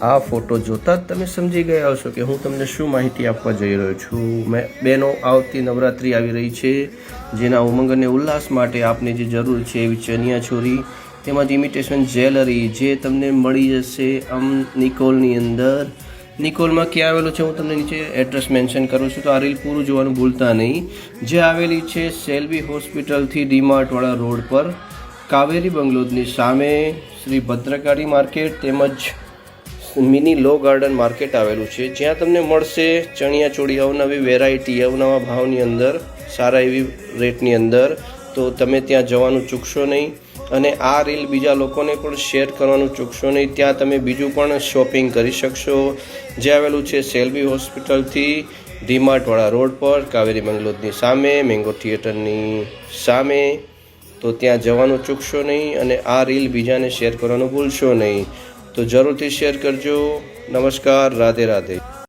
આ ફોટો જોતાં જ તમે સમજી ગયા હશો કે હું તમને શું માહિતી આપવા જઈ રહ્યો છું। બહેનો, આવતી નવરાત્રિ આવી રહી છે, જેના ઉમંગ અને ઉલ્લાસ માટે આપને જે જરૂર છે એવી ચણિયા ચોળી તેમજ ઇમિટેશન જ્વેલરી જે તમને મળી જશે નિકોલની અંદર। નિકોલમાં ક્યાં આવેલું છે હું તમને નીચે એડ્રેસ મેન્શન કરું છું, તો આ રીલ પૂરું જોવાનું ભૂલતા નહીં। જે આવેલી છે સેલ્વી હોસ્પિટલથી ડીમાર્ટવાળા રોડ પર, કાવેરી બંગલોની સામે શ્રી ભદ્રકાળી માર્કેટ તેમજ મિની લો ગાર્ડન માર્કેટ આવેલું છે, જ્યાં તમને મળશે ચણિયા ચોળી અવનવી વેરાયટી અવનવા ભાવની અંદર, સારા એવી રેટની અંદર। તો તમે ત્યાં જવાનું ચૂકશો નહીં અને આ રીલ બીજા લોકોને પણ શેર કરવાનું ચૂકશો નહીં। ત્યાં તમે બીજું પણ શોપિંગ કરી શકશો, જે આવેલું છે સેલ્વી હોસ્પિટલથી ડીમાર્ટવાળા રોડ પર, કાવેરી બંગલોની સામે, મેંગો થિયેટરની સામે। તો ત્યાં જવાનું ચૂકશો નહીં અને આ રીલ બીજાને શેર કરવાનું ભૂલશો નહીં। તો જરૂરથી શેર કરજો। નમસ્કાર, રાધે રાધે।